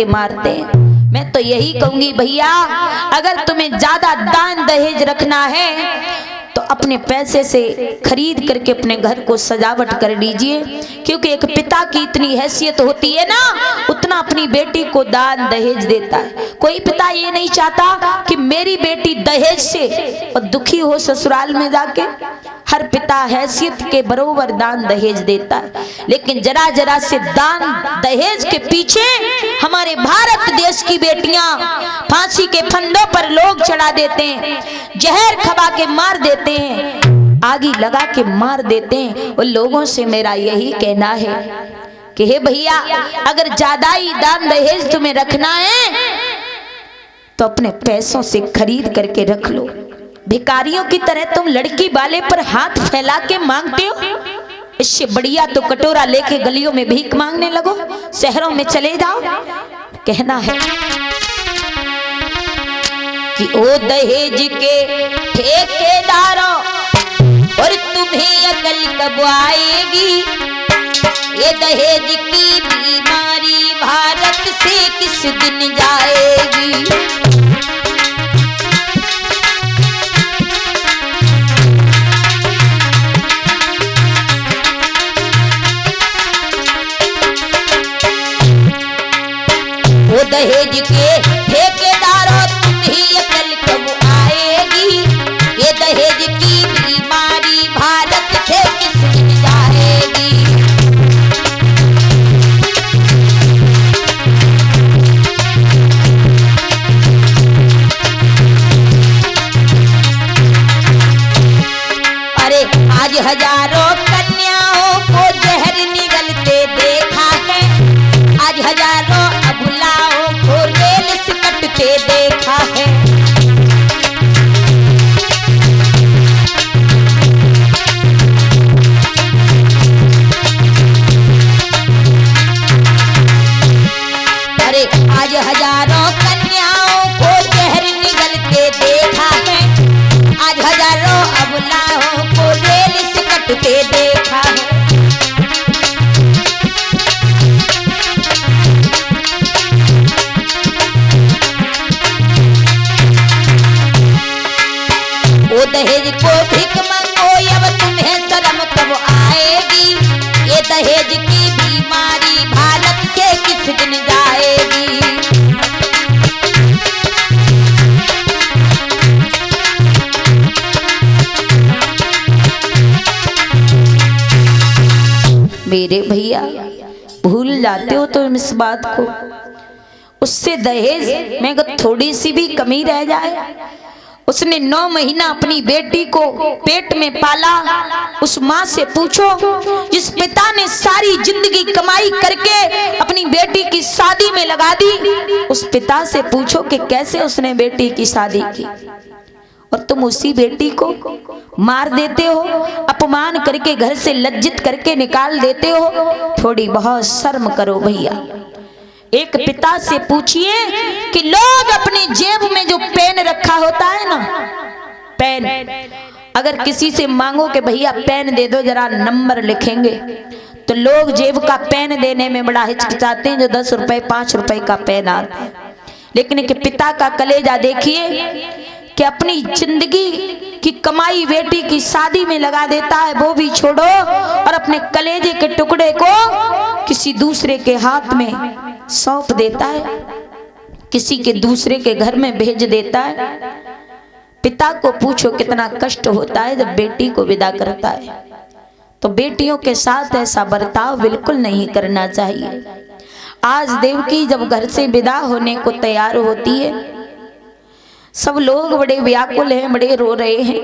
मारते हैं। मैं तो यही कहूंगी भैया, अगर तुम्हें ज्यादा दान दहेज रखना है तो अपने पैसे से खरीद करके अपने घर को सजावट कर लीजिए, क्योंकि एक पिता की इतनी हैसियत होती है ना, उतना अपनी बेटी को दान दहेज देता है। कोई पिता ये नहीं चाहता कि मेरी बेटी दहेज से और दुखी हो ससुराल में जाके। हर पिता हैसियत के बरोबर दान दहेज देता है, लेकिन जरा जरा से दान दहेज के पीछे हमारे भारत देश की बेटियां फांसी के फंदों पर लोग चढ़ा देते हैं, जहर खबा के मार देते हैं, आगी लगा के मार देते हैं। उन लोगों से मेरा यही कहना है कि हे भैया, अगर ज्यादा ही दान दहेज तुम्हें रखना है तो अपने पैसों से खरीद करके रख लो। भिखारियों की तरह तुम लड़की वाले पर हाथ फैला के मांगते हो, इससे बढ़िया तो कटोरा लेके गलियों में भीख मांगने लगो, शहरों में चले जाओ। कहना है कि ओ दहेज के ठेकेदारों, और तुम्हें अकल कब आएगी, ये दहेज की बीमारी भारत से किस दिन जाएगी। वो दहेज के ठेकेदारों, तुम्हें अकल कब आएगी, ये दहेज की बीमारी भारत से किस दिन जाएगी। अरे आज हजारों कन्याओं को जहर निगलते देखा है, आज हजारों अबुलाओं को रेल से कटते देखा है। अरे आज हजारों कन्याओं को जहर निगलते देखा है, आज हजारों अबुलाओं को रेल से कटते देखा है। वो दहेज को भीख मंगो, अब तुम्हें शर्म कब आएगी, ये दहेज की बीमारी भारत से किस दिन जाएगी। मेरे भैया, भूल जाते हो तो इस बात को, उससे दहेज में अगर थोड़ी सी भी कमी रह जाए, उसने 9 महीना अपनी बेटी को पेट में पाला, उस माँ से पूछो जिस पिता ने सारी जिंदगी कमाई करके अपनी बेटी की शादी में लगा दी, उस पिता से पूछो कि कैसे उसने बेटी की शादी की, और तुम उसी बेटी को मार देते हो, अपमान करके घर से लज्जित करके निकाल देते हो। थोड़ी बहुत शर्म करो भैया। एक पिता से पूछिए कि लोग अपनी जेब में जो पेन रखा होता है ना, पेन, अगर किसी से मांगो कि भैया पेन दे दो जरा नंबर लिखेंगे, तो लोग जेब का पेन देने में बड़ा हिचकिचाते हैं, जो 10 रुपए 5 रुपए का पेन आता है। लेकिन एक पिता का कलेजा देखिए कि अपनी जिंदगी की कमाई बेटी की शादी में लगा देता है, वो भी छोड़ो, और अपने कलेजे के टुकड़े को किसी दूसरे के हाथ में सौंप देता है, किसी के दूसरे के घर में भेज देता है। पिता को पूछो कितना कष्ट होता है जब बेटी को विदा करता है। तो बेटियों के साथ ऐसा बर्ताव बिल्कुल नहीं करना चाहिए। आज देवकी जब घर से विदा होने को तैयार होती है, सब लोग बड़े व्याकुल हैं, बड़े रो रहे हैं,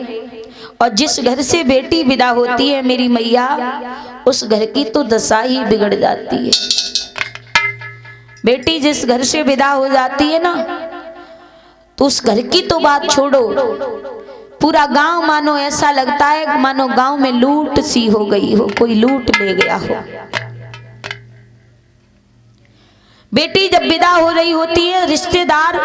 और जिस घर से बेटी विदा होती है मेरी मैया, उस घर की तो दशा ही बिगड़ जाती है। बेटी जिस घर से विदा हो जाती है ना, तो उस घर की तो बात छोड़ो, पूरा गांव मानो ऐसा लगता है मानो गांव में लूट सी हो गई हो, कोई लूट ले गया हो। बेटी जब विदा हो रही होती है, रिश्तेदार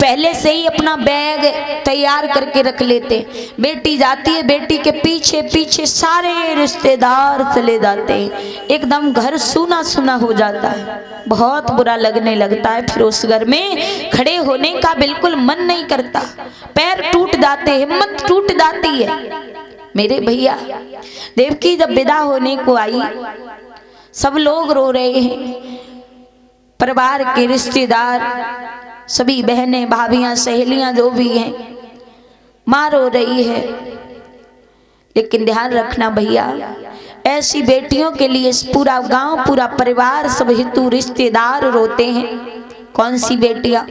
पहले से ही अपना बैग तैयार करके रख लेते। बेटी जाती है, बेटी के पीछे पीछे सारे रिश्तेदार चले जाते हैं, एकदम घर सूना सूना हो जाता है, बहुत बुरा लगने लगता है। फिर उस घर में खड़े होने का बिल्कुल मन नहीं करता, पैर टूट जाते, हिम्मत टूट जाती है। मेरे भैया, देवकी जब विदा होने को आई, सब लोग रो रहे हैं, परिवार के रिश्तेदार, सभी बहनें, भाभियां, सहेलियां जो भी हैं, माँ रो रही है। लेकिन ध्यान रखना भैया, ऐसी बेटियों के लिए पूरा गांव, पूरा परिवार, सब हितू रिश्तेदार रोते हैं। कौन सी बेटियां?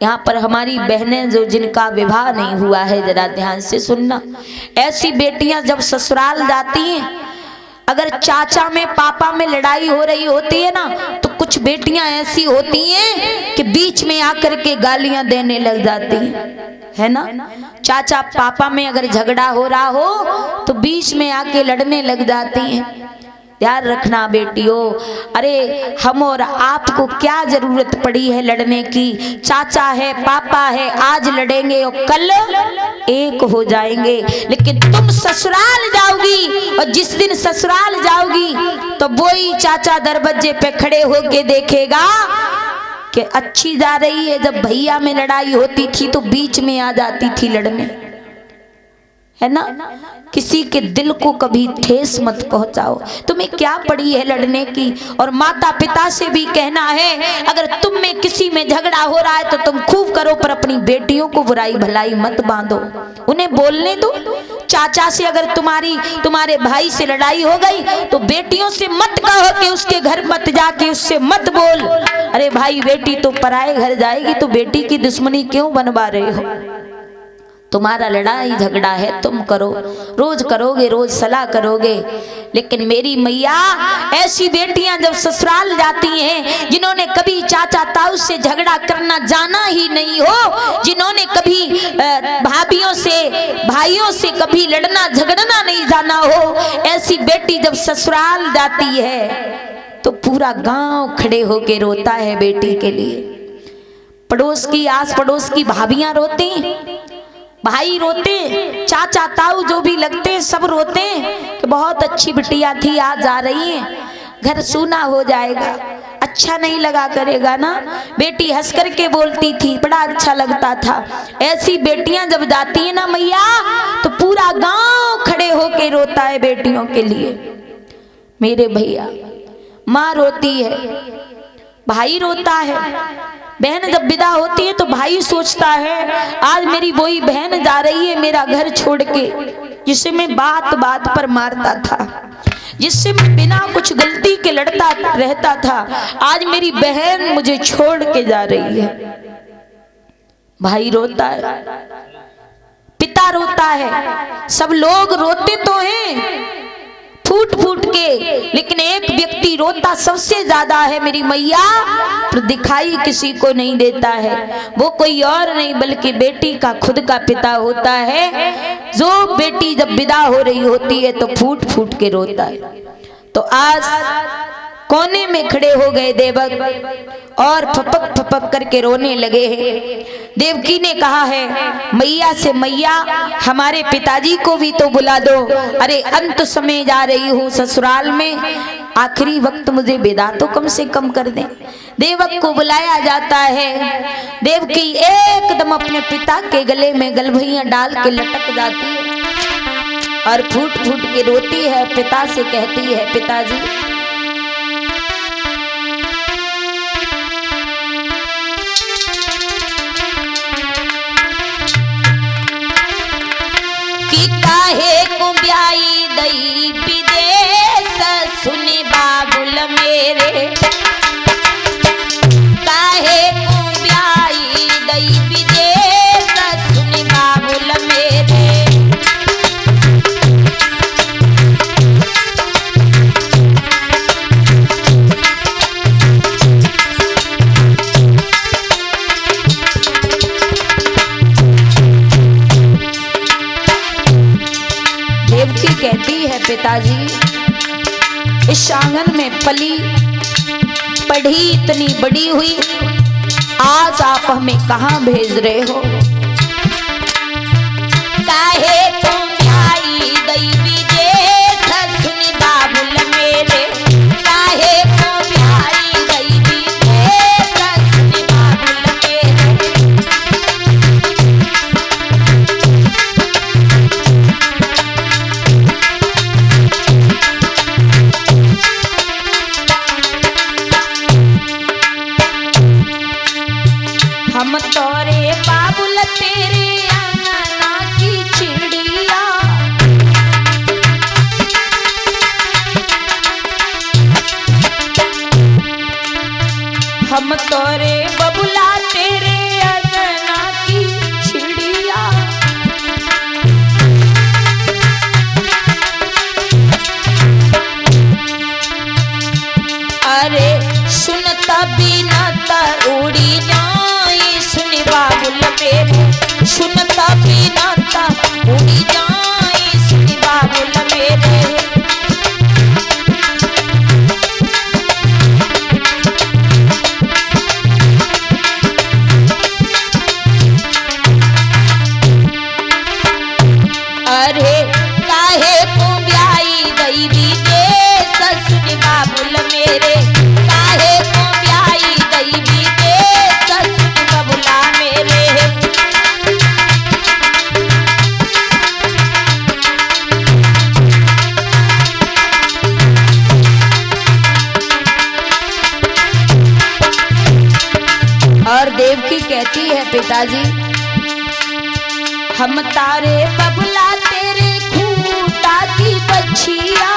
यहाँ पर हमारी बहनें जो जिनका विवाह नहीं हुआ है, जरा ध्यान से सुनना। ऐसी बेटियां जब ससुराल जाती हैं, अगर चाचा में पापा में लड़ाई हो रही होती है ना, तो कुछ बेटियां ऐसी होती हैं कि बीच में आकर के गालियां देने लग जाती हैं, है ना। चाचा पापा में अगर झगड़ा हो रहा हो तो बीच में आके लड़ने लग जाती हैं। ध्यान रखना बेटियों, अरे हम और आपको क्या जरूरत पड़ी है लड़ने की? चाचा है, पापा है, आज लड़ेंगे और कल एक हो जाएंगे। लेकिन तुम ससुराल जाओगी, और जिस दिन ससुराल जाओगी तो वही चाचा दरवाजे पे खड़े होके देखेगा कि अच्छी जा रही है। जब भैया में लड़ाई होती थी तो बीच में आ जाती थी लड़ने, है ना। किसी के दिल को कभी ठेस मत पहुंचाओ। तुम्हें क्या पड़ी है लड़ने की? और माता पिता से भी कहना है, अगर तुम में किसी में झगड़ा हो रहा है तो तुम खूब करो, पर अपनी बेटियों को बुराई भलाई मत बांधो, उन्हें बोलने दो। चाचा से अगर तुम्हारे भाई से लड़ाई हो गई तो बेटियों से मत कहो कि उसके घर मत जाके उससे मत बोल। अरे भाई, बेटी तो पराए घर जाएगी तो बेटी की दुश्मनी क्यों बनवा रहे हो? तुम्हारा लड़ाई झगड़ा है, तुम करो, रोज करोगे, रोज सलाह करोगे। लेकिन मेरी मैया, ऐसी बेटियां जब ससुराल जाती हैं, जिन्होंने कभी चाचा ताऊ से झगड़ा करना जाना ही नहीं हो, जिन्होंने कभी भाभियों से, भाइयों से कभी लड़ना झगड़ना नहीं जाना हो, ऐसी बेटी जब ससुराल जाती है तो पूरा गांव खड़े होके रोता है बेटी के लिए। पड़ोस की, आस पड़ोस की भाभियां रोती, भाई रोते, चाचा ताऊ जो भी लगते हैं सब रोते कि बहुत अच्छी बिटिया थी, आज जा रही है, घर सूना हो जाएगा, अच्छा नहीं लगा करेगा ना। बेटी हंस करके बोलती थी, बड़ा अच्छा लगता था। ऐसी बेटियां जब जाती है ना मैया, तो पूरा गांव खड़े होके रोता है बेटियों के लिए। मेरे भैया, माँ रोती है, भाई रोता है, बहन जब विदा होती है तो भाई सोचता है आज मेरी वही बहन जा रही है मेरा घर छोड़ के, जिसे मैं बात बात पर मारता था, जिससे मैं बिना कुछ गलती के लड़ता रहता था, आज मेरी बहन मुझे छोड़ के जा रही है। भाई रोता है, पिता रोता है, सब लोग रोते तो हैं फूट फूट के, लेकिन एक व्यक्ति रोता सबसे ज्यादा है मेरी मैया, तो दिखाई किसी को नहीं देता है। वो कोई और नहीं बल्कि बेटी का खुद का पिता होता है, जो बेटी जब विदा हो रही होती है तो फूट फूट के रोता है। तो आज कोने में खड़े हो गए देवक और फपक फपक करके रोने लगे हैं। देवकी ने कहा है मैया से, मैया हमारे पिताजी को भी तो बुला दो, अरे अंत समय जा रही हूँ ससुराल में, आखिरी वक्त मुझे विदा तो कम से कम कर दें। देवक को बुलाया जाता है, देवकी एकदम अपने पिता के गले में गलभैयां डाल के लटक जाती है और फूट फूट के रोती है, पिता से कहती है पिताजी कि काहे को ब्याई दई विदेश, सुने बाबुल मेरे, काहे को ब्याई दई विदेश, सुने बाबुल मेरे। देवकी कहती है पिताजी, इस आंगन में पली पढ़ी, इतनी बड़ी हुई, आज आप हमें कहाँ भेज रहे हो? काहे तुम आई गई विदेश सुनी बाबुल मेरे, काहे तुम आई गई विदेश सुनी बाबुल मेरे। हम तोरे बाबुल तेरे अंगना की चिड़िया, हम तोरे बबुला तेरे अंगना की चिड़िया। अरे सुनता बिना त उड़ी जाए सुनी बाबुल मेरे, सुनता बिना त उड़ी जाए सुनी बाबुल मेरे। अरे काहे को ब्याई गई विदेश सुनी बाबुल मेरे, काहे को ब्याई गई विदेश सुनी बबुला मेरे। और देवकी कहती है पिताजी, हम तारे बबुला तेरे खूंटा की बछिया,